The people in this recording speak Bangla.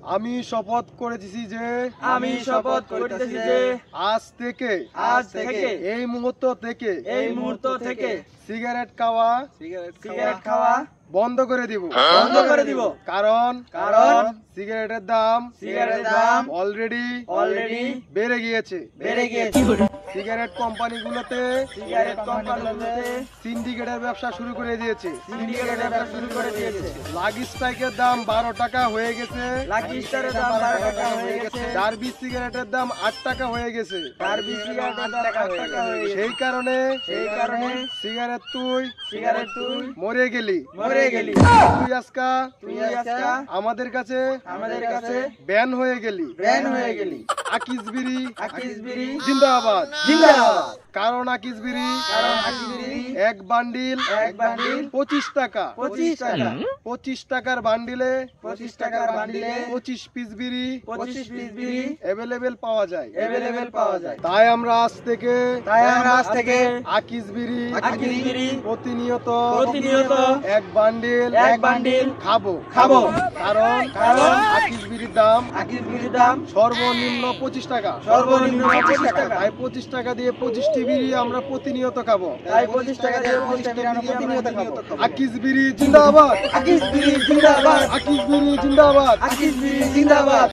আমি শপথ করেছি যে আজ থেকে এই মুহূর্ত থেকে সিগারেট খাওয়া বন্ধ করে দিব কারণ সিগারেটের দাম অলরেডি বেড়ে গিয়েছে সিগারেট কোম্পানিগুলোতে সিন্ডিকেটের ব্যবসা শুরু করে দিয়েছে লাকি স্ট্রাইকের দাম 12 টাকা হয়ে গেছে ডার্বি সিগারেটের দাম 8 টাকা হয়ে গেছে সেই কারণে সিগারেট তুই মরে গেলি তুই আজকা আমাদের কাছে ব্যান হয়ে গেলি আকিস বিড়ি জিন্দাবাদ কারণ আকিস বিড়ি এক বান্ডিল 25 টাকা 25 টাকার বান্ডিলে 25 পিস বিড়ি অ্যাভেলেবেল পাওয়া যায় তাই আমরা আজ থেকে আকিস বিড়ি প্রতিনিয়ত এক বান্ডিল খাবো কারণ আকিস বিড়ির দাম সর্বনিম্ন 25 টাকা তাই 25 টাকা দিয়ে 25টি বিড়ি আমরা প্রতিনিয়ত খাবো আকিস বিড়ি জিন্দাবাদ